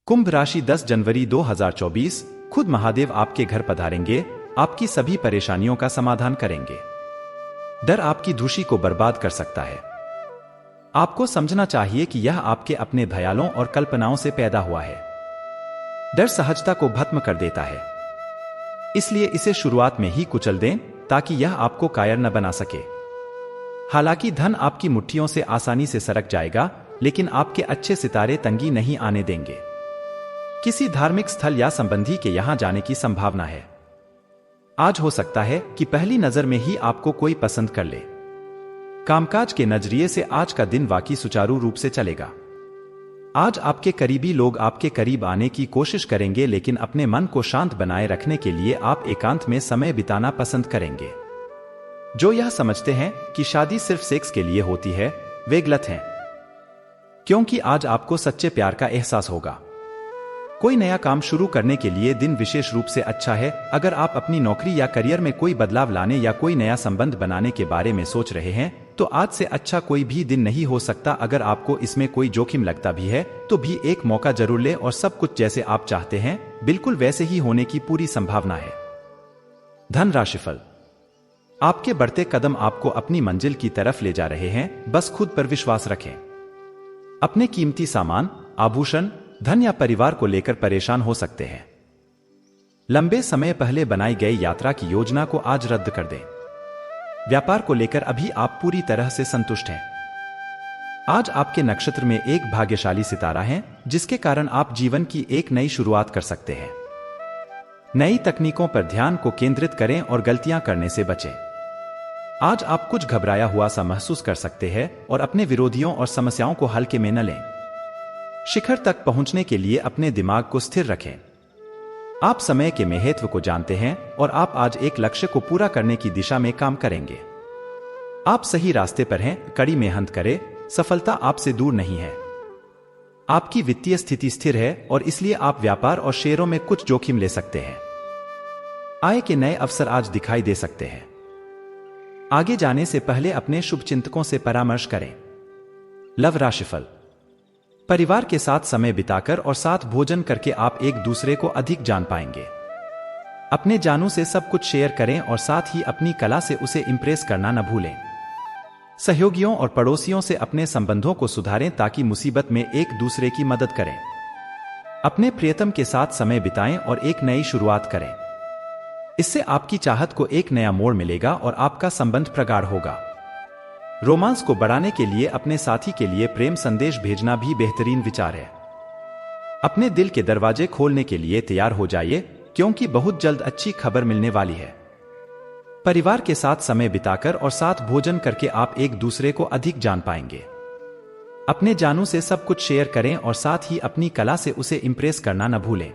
कुंभ राशि 10 जनवरी 2024। खुद महादेव आपके घर पधारेंगे, आपकी सभी परेशानियों का समाधान करेंगे। डर आपकी खुशी को बर्बाद कर सकता है। आपको समझना चाहिए कि यह आपके अपने ख्यालों और कल्पनाओं से पैदा हुआ है। डर सहजता को भस्म कर देता है, इसलिए इसे शुरुआत में ही कुचल दें ताकि यह आपको कायर न बना सके। हालांकि धन आपकी मुट्ठियों से आसानी से सरक जाएगा, लेकिन आपके अच्छे सितारे तंगी नहीं आने देंगे। किसी धार्मिक स्थल या संबंधी के यहां जाने की संभावना है। आज हो सकता है कि पहली नजर में ही आपको कोई पसंद कर ले। कामकाज के नजरिए से आज का दिन वाकई सुचारू रूप से चलेगा। आज आपके करीबी लोग आपके करीब आने की कोशिश करेंगे, लेकिन अपने मन को शांत बनाए रखने के लिए आप एकांत में समय बिताना पसंद करेंगे। जो यह समझते हैं कि शादी सिर्फ सेक्स के लिए होती है, वे गलत हैं, क्योंकि आज आपको सच्चे प्यार का एहसास होगा। कोई नया काम शुरू करने के लिए दिन विशेष रूप से अच्छा है। अगर आप अपनी नौकरी या करियर में कोई बदलाव लाने या कोई नया संबंध बनाने के बारे में सोच रहे हैं, तो आज से अच्छा कोई भी दिन नहीं हो सकता। अगर आपको इसमें कोई जोखिम लगता भी है, तो भी एक मौका जरूर ले और सब कुछ जैसे आप चाहते हैं बिल्कुल वैसे ही होने की पूरी संभावना है। धन राशिफल। आपके बढ़ते कदम आपको अपनी मंजिल की तरफ ले जा रहे हैं, बस खुद पर विश्वास रखें। अपने कीमती सामान, आभूषण, धन या परिवार को लेकर परेशान हो सकते हैं। लंबे समय पहले बनाई गई यात्रा की योजना को आज रद्द कर दें। व्यापार को लेकर अभी आप पूरी तरह से संतुष्ट हैं। आज आपके नक्षत्र में एक भाग्यशाली सितारा है, जिसके कारण आप जीवन की एक नई शुरुआत कर सकते हैं। नई तकनीकों पर ध्यान को केंद्रित करें और गलतियां करने से बचें। आज आप कुछ घबराया हुआ सा महसूस कर सकते हैं और अपने विरोधियों और समस्याओं को हल्के में न लें। शिखर तक पहुंचने के लिए अपने दिमाग को स्थिर रखें। आप समय के महत्व को जानते हैं और आप आज एक लक्ष्य को पूरा करने की दिशा में काम करेंगे। आप सही रास्ते पर हैं, कड़ी मेहनत करें, सफलता आपसे दूर नहीं है। आपकी वित्तीय स्थिति स्थिर है और इसलिए आप व्यापार और शेयरों में कुछ जोखिम ले सकते हैं। आय के नए अवसर आज दिखाई दे सकते हैं। आगे जाने से पहले अपने शुभचिंतकों से परामर्श करें। लव राशिफल। परिवार के साथ समय बिताकर और साथ भोजन करके आप एक दूसरे को अधिक जान पाएंगे। अपने जानू से सब कुछ शेयर करें और साथ ही अपनी कला से उसे इंप्रेस करना न भूलें। सहयोगियों और पड़ोसियों से अपने संबंधों को सुधारें ताकि मुसीबत में एक दूसरे की मदद करें। अपने प्रियतम के साथ समय बिताएं और एक नई शुरुआत करें। इससे आपकी चाहत को एक नया मोड़ मिलेगा और आपका संबंध प्रगाढ़ होगा। रोमांस को बढ़ाने के लिए अपने साथी के लिए प्रेम संदेश भेजना भी बेहतरीन विचार है। अपने दिल के दरवाजे खोलने के लिए तैयार हो जाइए, क्योंकि बहुत जल्द अच्छी खबर मिलने वाली है। परिवार के साथ समय बिताकर और साथ भोजन करके आप एक दूसरे को अधिक जान पाएंगे। अपने जानू से सब कुछ शेयर करें और साथ ही अपनी कला से उसे इंप्रेस करना न भूलें।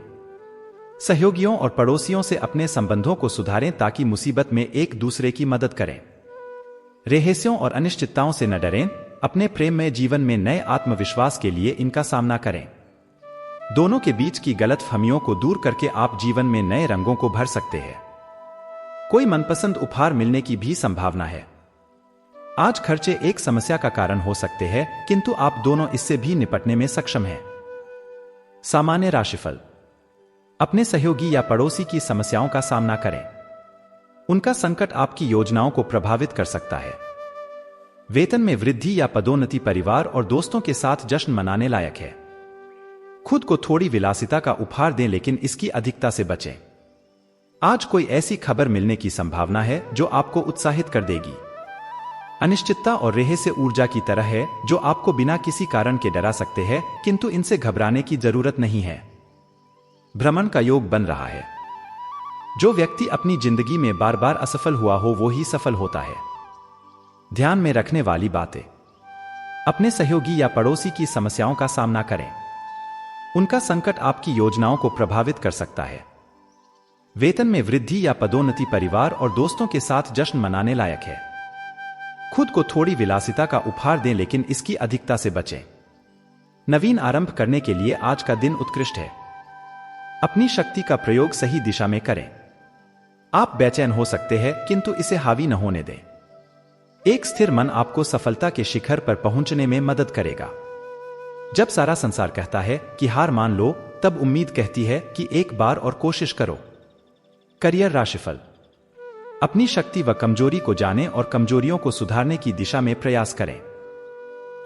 सहयोगियों और पड़ोसियों से अपने संबंधों को सुधारें ताकि मुसीबत में एक दूसरे की मदद करें। रहस्यों और अनिश्चितताओं से न डरें। अपने प्रेम में जीवन में नए आत्मविश्वास के लिए इनका सामना करें। दोनों के बीच की गलतफहमियों को दूर करके आप जीवन में नए रंगों को भर सकते हैं। कोई मनपसंद उपहार मिलने की भी संभावना है। आज खर्चे एक समस्या का कारण हो सकते हैं, किंतु आप दोनों इससे भी निपटने में सक्षम हैं। सामान्य राशिफल। अपने सहयोगी या पड़ोसी की समस्याओं का सामना करें। उनका संकट आपकी योजनाओं को प्रभावित कर सकता है। वेतन में वृद्धि या पदोन्नति परिवार और दोस्तों के साथ जश्न मनाने लायक है। खुद को थोड़ी विलासिता का उपहार दें, लेकिन इसकी अधिकता से बचें। आज कोई ऐसी खबर मिलने की संभावना है जो आपको उत्साहित कर देगी। अनिश्चितता और रहस्य ऊर्जा की तरह है जो आपको बिना किसी कारण के डरा सकते हैं, किंतु इनसे घबराने की जरूरत नहीं है। भ्रमण का योग बन रहा है। जो व्यक्ति अपनी जिंदगी में बार बार असफल हुआ हो, वो ही सफल होता है। ध्यान में रखने वाली बातें। अपने सहयोगी या पड़ोसी की समस्याओं का सामना करें। उनका संकट आपकी योजनाओं को प्रभावित कर सकता है। वेतन में वृद्धि या पदोन्नति परिवार और दोस्तों के साथ जश्न मनाने लायक है। खुद को थोड़ी विलासिता का उपहार दें, लेकिन इसकी अधिकता से बचें। नवीन आरंभ करने के लिए आज का दिन उत्कृष्ट है। अपनी शक्ति का प्रयोग सही दिशा में करें। आप बेचैन हो सकते हैं, किंतु इसे हावी न होने दें। एक स्थिर मन आपको सफलता के शिखर पर पहुंचने में मदद करेगा। जब सारा संसार कहता है कि हार मान लो, तब उम्मीद कहती है कि एक बार और कोशिश करो। करियर राशिफल। अपनी शक्ति व कमजोरी को जानें और कमजोरियों को सुधारने की दिशा में प्रयास करें।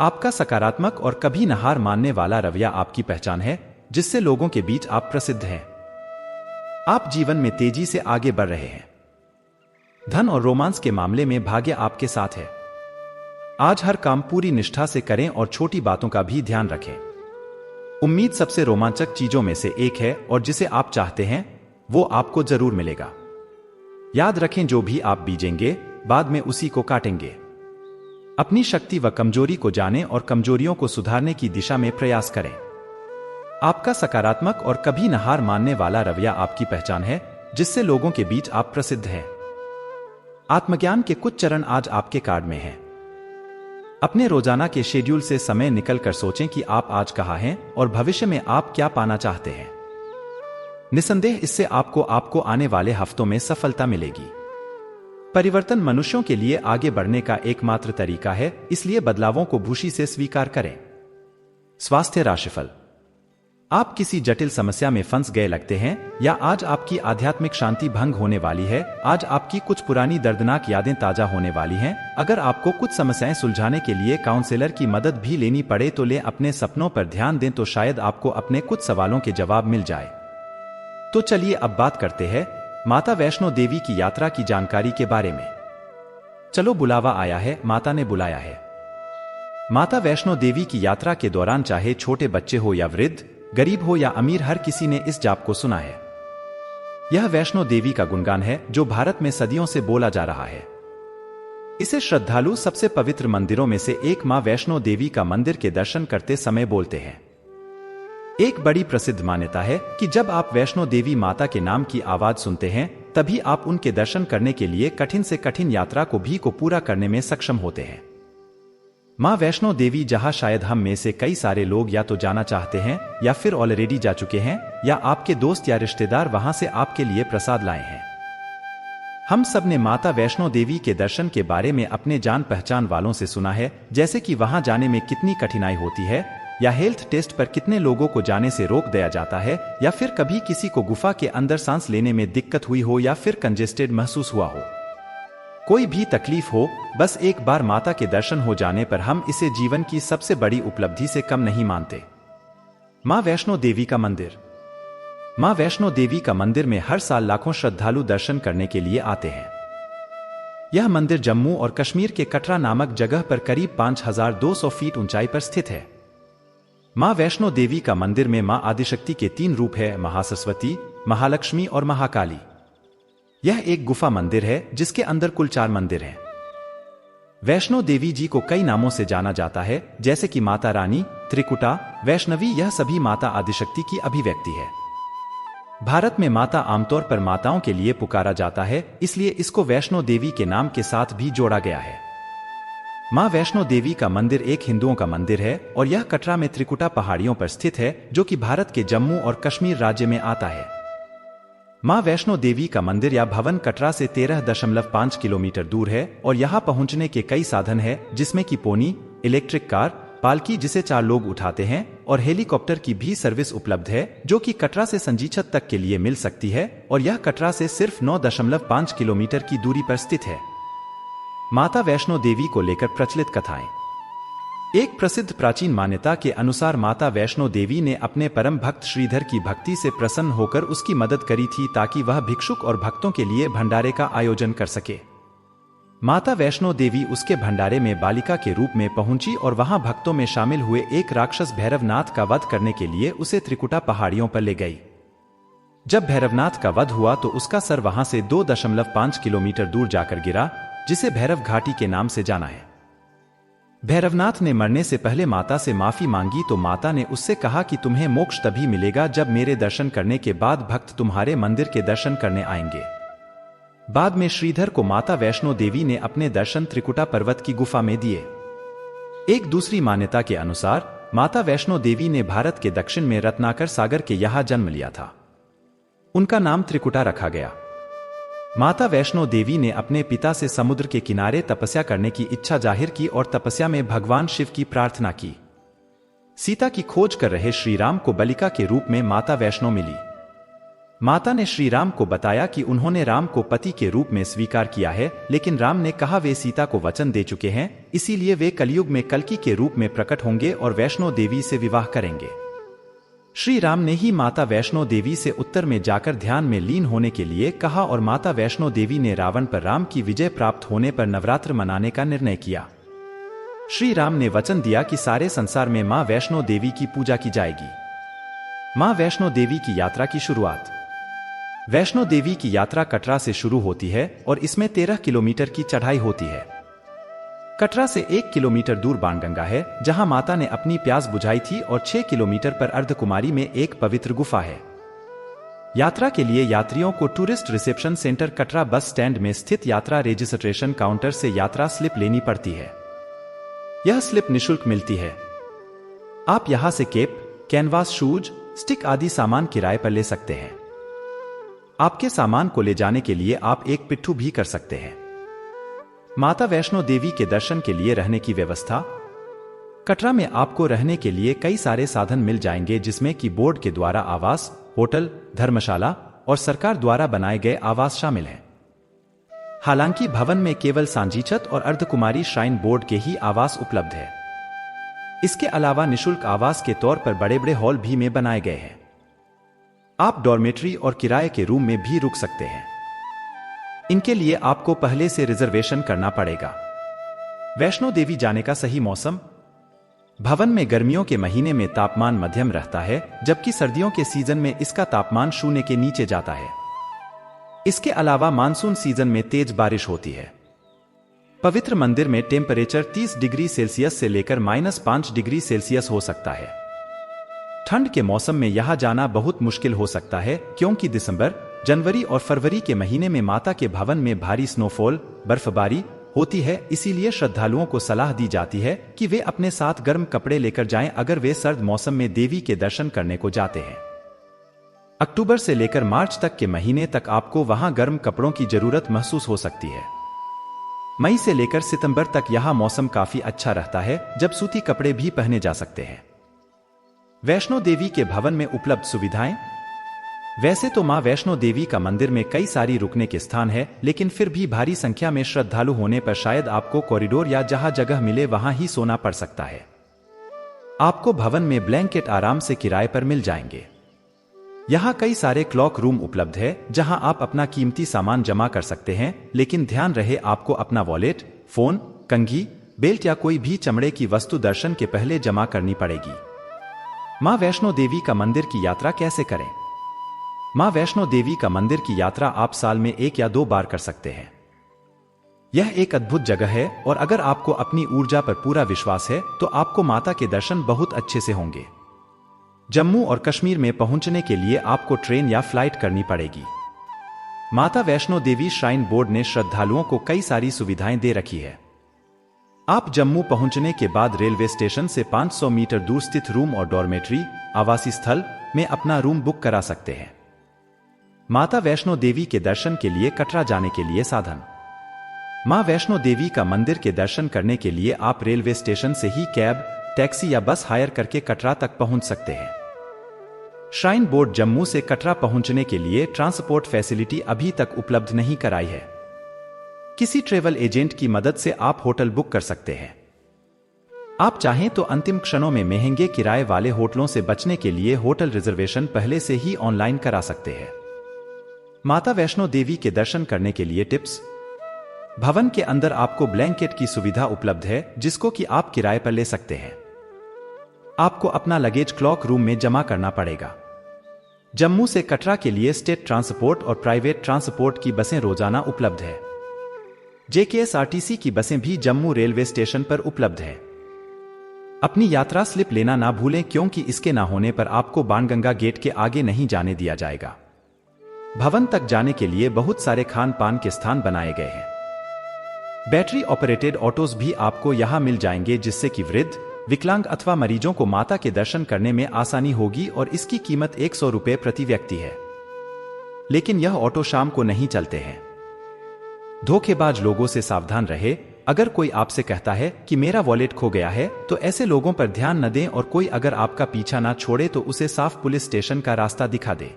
आपका सकारात्मक और कभी न हार मानने वाला रवैया आपकी पहचान है, जिससे लोगों के बीच आप प्रसिद्ध हैं। आप जीवन में तेजी से आगे बढ़ रहे हैं। धन और रोमांस के मामले में भाग्य आपके साथ है। आज हर काम पूरी निष्ठा से करें और छोटी बातों का भी ध्यान रखें। उम्मीद सबसे रोमांचक चीजों में से एक है और जिसे आप चाहते हैं वो आपको जरूर मिलेगा। याद रखें, जो भी आप बीजेंगे बाद में उसी को काटेंगे। अपनी शक्ति व कमजोरी को जानें और कमजोरियों को सुधारने की दिशा में प्रयास करें। आपका सकारात्मक और कभी न हार मानने वाला रवैया आपकी पहचान है, जिससे लोगों के बीच आप प्रसिद्ध हैं। आत्मज्ञान के कुछ चरण आज आपके कार्ड में हैं। अपने रोजाना के शेड्यूल से समय निकलकर सोचें कि आप आज कहाँ हैं और भविष्य में आप क्या पाना चाहते हैं। निसंदेह इससे आपको आने वाले हफ्तों में सफलता मिलेगी। परिवर्तन मनुष्यों के लिए आगे बढ़ने का एकमात्र तरीका है, इसलिए बदलावों को खुशी से स्वीकार करें। स्वास्थ्य राशिफल। आप किसी जटिल समस्या में फंस गए लगते हैं या आज आपकी आध्यात्मिक शांति भंग होने वाली है। आज आपकी कुछ पुरानी दर्दनाक यादें ताजा होने वाली हैं। अगर आपको कुछ समस्याएं सुलझाने के लिए काउंसलर की मदद भी लेनी पड़े तो ले अपने सपनों पर ध्यान दें, तो शायद आपको अपने कुछ सवालों के जवाब मिल जाए। तो चलिए अब बात करते हैं माता वैष्णो देवी की यात्रा की जानकारी के बारे में। चलो, बुलावा आया है, माता ने बुलाया है। माता वैष्णो देवी की यात्रा के दौरान चाहे छोटे बच्चे हो या वृद्ध, गरीब हो या अमीर, हर किसी ने इस जाप को सुना है। यह वैष्णो देवी का गुणगान है जो भारत में सदियों से बोला जा रहा है। इसे श्रद्धालु सबसे पवित्र मंदिरों में से एक मां वैष्णो देवी का मंदिर के दर्शन करते समय बोलते हैं। एक बड़ी प्रसिद्ध मान्यता है कि जब आप वैष्णो देवी माता के नाम की आवाज सुनते हैं तभी आप उनके दर्शन करने के लिए कठिन से कठिन यात्रा को पूरा करने में सक्षम होते हैं। मां वैष्णो देवी जहां शायद हम में से कई सारे लोग या तो जाना चाहते हैं या फिर ऑलरेडी जा चुके हैं, या आपके दोस्त या रिश्तेदार वहां से आपके लिए प्रसाद लाए हैं। हम सब ने माता वैष्णो देवी के दर्शन के बारे में अपने जान पहचान वालों से सुना है, जैसे कि वहां जाने में कितनी कठिनाई होती है, या हेल्थ टेस्ट पर कितने लोगों को जाने से रोक दिया जाता है, या फिर कभी किसी को गुफा के अंदर सांस लेने में दिक्कत हुई हो या फिर कंजेस्टेड महसूस हुआ हो। कोई भी तकलीफ हो, बस एक बार माता के दर्शन हो जाने पर हम इसे जीवन की सबसे बड़ी उपलब्धि से कम नहीं मानते। मां वैष्णो देवी का मंदिर। मां वैष्णो देवी का मंदिर में हर साल लाखों श्रद्धालु दर्शन करने के लिए आते हैं। यह मंदिर जम्मू और कश्मीर के कटरा नामक जगह पर करीब 5200 फीट ऊंचाई पर स्थित है। मां वैष्णो देवी का मंदिर में मां आदिशक्ति के 3 रूप है, महासरस्वती, महालक्ष्मी और महाकाली। यह एक गुफा मंदिर है जिसके अंदर कुल 4 मंदिर हैं। वैष्णो देवी जी को कई नामों से जाना जाता है, जैसे कि माता रानी, त्रिकुटा, वैष्णवी। यह सभी माता आदिशक्ति की अभिव्यक्ति है। भारत में माता आमतौर पर माताओं के लिए पुकारा जाता है, इसलिए इसको वैष्णो देवी के नाम के साथ भी जोड़ा गया है। मां वैष्णो देवी का मंदिर एक हिंदुओं का मंदिर है और यह कटरा में त्रिकुटा पहाड़ियों पर स्थित है, जो कि भारत के जम्मू और कश्मीर राज्य में आता है। मां वैष्णो देवी का मंदिर या भवन कटरा से 13.5 किलोमीटर दूर है और यहां पहुंचने के कई साधन है, जिसमें कि पोनी, इलेक्ट्रिक कार, पालकी जिसे 4 लोग उठाते हैं, और हेलीकॉप्टर की भी सर्विस उपलब्ध है, जो कि कटरा से संजीछत तक के लिए मिल सकती है, और यह कटरा से सिर्फ 9.5 किलोमीटर की दूरी पर स्थित है। माता वैष्णो देवी को लेकर प्रचलित कथाएं। एक प्रसिद्ध प्राचीन मान्यता के अनुसार माता वैष्णो देवी ने अपने परम भक्त श्रीधर की भक्ति से प्रसन्न होकर उसकी मदद करी थी ताकि वह भिक्षुक और भक्तों के लिए भंडारे का आयोजन कर सके। माता वैष्णो देवी उसके भंडारे में बालिका के रूप में पहुंची और वहां भक्तों में शामिल हुए एक राक्षस भैरवनाथ का वध करने के लिए उसे त्रिकुटा पहाड़ियों पर ले गई। जब भैरवनाथ का वध हुआ तो उसका सर वहां से 2.5 किलोमीटर दूर जाकर गिरा, जिसे भैरव घाटी के नाम से जाना है। भैरवनाथ ने मरने से पहले माता से माफी मांगी तो माता ने उससे कहा कि तुम्हें मोक्ष तभी मिलेगा जब मेरे दर्शन करने के बाद भक्त तुम्हारे मंदिर के दर्शन करने आएंगे। बाद में श्रीधर को माता वैष्णो देवी ने अपने दर्शन त्रिकुटा पर्वत की गुफा में दिए। एक दूसरी मान्यता के अनुसार माता वैष्णो देवी ने भारत के दक्षिण में रत्नाकर सागर के यहां जन्म लिया था। उनका नाम त्रिकुटा रखा गया। माता वैष्णो देवी ने अपने पिता से समुद्र के किनारे तपस्या करने की इच्छा जाहिर की और तपस्या में भगवान शिव की प्रार्थना की। सीता की खोज कर रहे श्री राम को बलिका के रूप में माता वैष्णो मिली। माता ने श्री राम को बताया कि उन्होंने राम को पति के रूप में स्वीकार किया है, लेकिन राम ने कहा वे सीता को वचन दे चुके हैं, इसीलिए वे कलयुग में कल्कि के रूप में प्रकट होंगे और वैष्णो देवी से विवाह करेंगे। श्री राम ने ही माता वैष्णो देवी से उत्तर में जाकर ध्यान में लीन होने के लिए कहा और माता वैष्णो देवी ने रावण पर राम की विजय प्राप्त होने पर नवरात्र मनाने का निर्णय किया। श्री राम ने वचन दिया कि सारे संसार में मां वैष्णो देवी की पूजा की जाएगी। मां वैष्णो देवी की यात्रा की शुरुआत। वैष्णो देवी की यात्रा कटरा से शुरू होती है और इसमें 13 किलोमीटर की चढ़ाई होती है। कटरा से 1 किलोमीटर दूर बाणगंगा है, जहां माता ने अपनी प्यास बुझाई थी, और 6 किलोमीटर पर अर्धकुमारी में एक पवित्र गुफा है। यात्रा के लिए यात्रियों को tourist reception centre Katra bus stand में स्थित यात्रा रजिस्ट्रेशन काउंटर से यात्रा स्लिप लेनी पड़ती है। यह स्लिप निःशुल्क मिलती है। आप यहां से केप, कैनवास, शूज, स्टिक आदि सामान किराए पर ले सकते हैं। आपके सामान को ले जाने के लिए आप एक पिट्ठू भी कर सकते हैं। माता वैष्णो देवी के दर्शन के लिए रहने की व्यवस्था। कटरा में आपको रहने के लिए कई सारे साधन मिल जाएंगे, जिसमें कि बोर्ड के द्वारा आवास, होटल, धर्मशाला और सरकार द्वारा बनाए गए आवास शामिल हैं। हालांकि भवन में केवल सांझी छत और अर्धकुमारी श्राइन बोर्ड के ही आवास उपलब्ध है। इसके अलावा निःशुल्क आवास के तौर पर बड़े बड़े हॉल भी में बनाए गए हैं। आप डॉर्मेट्री और किराए के रूम में भी रुक सकते हैं। इनके लिए आपको पहले से रिजर्वेशन करना पड़ेगा। वैष्णो देवी जाने का सही मौसम। भवन में गर्मियों के महीने में तापमान मध्यम रहता है, जबकि सर्दियों के सीजन में इसका तापमान शून्य के नीचे जाता है। इसके अलावा मानसून सीजन में तेज बारिश होती है। पवित्र मंदिर में टेम्परेचर 30 डिग्री सेल्सियस से लेकर -5 डिग्री सेल्सियस हो सकता है। ठंड के मौसम में यहां जाना बहुत मुश्किल हो सकता है, क्योंकि दिसंबर, जनवरी और फरवरी के महीने में माता के भवन में भारी स्नोफॉल, बर्फबारी होती है। इसीलिए श्रद्धालुओं को सलाह दी जाती है कि वे अपने साथ गर्म कपड़े लेकर जाएं अगर वे सर्द मौसम में देवी के दर्शन करने को जाते हैं। अक्टूबर से लेकर मार्च तक के महीने तक आपको वहां गर्म कपड़ों की जरूरत महसूस हो सकती है। मई से लेकर सितंबर तक यहां मौसम काफी अच्छा रहता है, जब सूती कपड़े भी पहने जा सकते हैं। वैष्णो देवी के भवन में उपलब्ध सुविधाएं। वैसे तो मां वैष्णो देवी का मंदिर में कई सारी रुकने के स्थान है, लेकिन फिर भी भारी संख्या में श्रद्धालु होने पर शायद आपको कॉरिडोर या जहां जगह मिले वहां ही सोना पड़ सकता है। आपको भवन में ब्लैंकेट आराम से किराए पर मिल जाएंगे। यहां कई सारे क्लॉक रूम उपलब्ध है, जहां आप अपना कीमती सामान जमा कर सकते हैं, लेकिन ध्यान रहे आपको अपना वॉलेट, फोन, कंघी, बेल्ट या कोई भी चमड़े की वस्तु दर्शन के पहले जमा करनी पड़ेगी। मां वैष्णो देवी का मंदिर की यात्रा कैसे करें? मां वैष्णो देवी का मंदिर की यात्रा आप साल में 1 या 2 बार कर सकते हैं। यह एक अद्भुत जगह है और अगर आपको अपनी ऊर्जा पर पूरा विश्वास है तो आपको माता के दर्शन बहुत अच्छे से होंगे। जम्मू और कश्मीर में पहुंचने के लिए आपको ट्रेन या फ्लाइट करनी पड़ेगी। माता वैष्णो देवी श्राइन बोर्ड ने श्रद्धालुओं को कई सारी सुविधाएं दे रखी है। आप जम्मू पहुंचने के बाद रेलवे स्टेशन से 500 मीटर दूर स्थित रूम और डॉर्मेट्री, आवासीय स्थल में अपना रूम बुक करा सकते हैं। माता वैष्णो देवी के दर्शन के लिए कटरा जाने के लिए साधन। मां वैष्णो देवी का मंदिर के दर्शन करने के लिए आप रेलवे स्टेशन से ही कैब, टैक्सी या बस हायर करके कटरा तक पहुंच सकते हैं। श्राइन बोर्ड जम्मू से कटरा पहुंचने के लिए ट्रांसपोर्ट फैसिलिटी अभी तक उपलब्ध नहीं कराई है। किसी ट्रेवल एजेंट की मदद से आप होटल बुक कर सकते हैं। आप चाहें तो अंतिम क्षणों में महंगे किराए वाले होटलों से बचने के लिए होटल रिजर्वेशन पहले से ही ऑनलाइन करा सकते हैं। माता वैष्णो देवी के दर्शन करने के लिए टिप्स। भवन के अंदर आपको ब्लैंकेट की सुविधा उपलब्ध है, जिसको कि आप किराए पर ले सकते हैं। आपको अपना लगेज क्लॉक रूम में जमा करना पड़ेगा। जम्मू से कटरा के लिए स्टेट ट्रांसपोर्ट और प्राइवेट ट्रांसपोर्ट की बसें रोजाना उपलब्ध है। जेकेएसआरटीसी की बसें भी जम्मू रेलवे स्टेशन पर उपलब्ध है। अपनी यात्रा स्लिप लेना ना भूलें, क्योंकि इसके ना होने पर आपको बाणगंगा गेट के आगे नहीं जाने दिया जाएगा। भवन तक जाने के लिए बहुत सारे खान पान के स्थान बनाए गए हैं। बैटरी ऑपरेटेड ऑटोज भी आपको यहां मिल जाएंगे, जिससे कि वृद्ध, विकलांग अथवा मरीजों को माता के दर्शन करने में आसानी होगी और इसकी कीमत 100 रुपए प्रति व्यक्ति है। लेकिन यह ऑटो शाम को नहीं चलते हैं। धोखेबाज लोगों से सावधान रहे, अगर कोई आपसे कहता है कि मेरा वॉलेट खो गया है, तो ऐसे लोगों पर ध्यान न दें और कोई अगर आपका पीछा ना छोड़े तो उसे साफ पुलिस स्टेशन का रास्ता दिखा दे।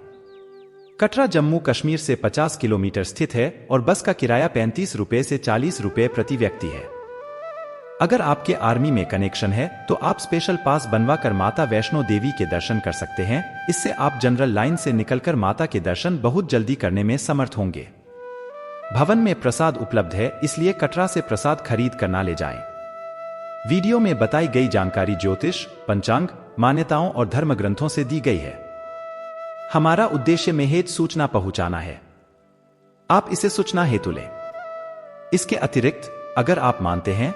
कटरा जम्मू कश्मीर से 50 किलोमीटर स्थित है और बस का किराया 35 रुपए से 40 रुपए प्रति व्यक्ति है। अगर आपके आर्मी में कनेक्शन है तो आप स्पेशल पास बनवा कर माता वैष्णो देवी के दर्शन कर सकते हैं। इससे आप जनरल लाइन से निकलकर माता के दर्शन बहुत जल्दी करने में समर्थ होंगे। भवन में प्रसाद उपलब्ध है, इसलिए कटरा से प्रसाद खरीद कर ना ले जाएं। वीडियो में बताई गई जानकारी ज्योतिष, पंचांग, मान्यताओं और धर्म ग्रंथों से दी गई है। हमारा उद्देश्य महज सूचना पहुंचाना है, आप इसे सूचना हेतु लें। इसके अतिरिक्त अगर आप मानते हैं,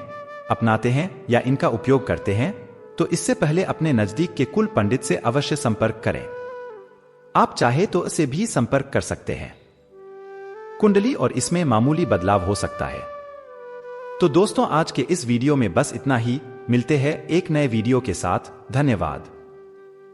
अपनाते हैं या इनका उपयोग करते हैं तो इससे पहले अपने नजदीक के कुल पंडित से अवश्य संपर्क करें। आप चाहे तो इसे भी संपर्क कर सकते हैं। कुंडली और इसमें मामूली बदलाव हो सकता है। तो दोस्तों, आज के इस वीडियो में बस इतना ही। मिलते हैं एक नए वीडियो के साथ। धन्यवाद।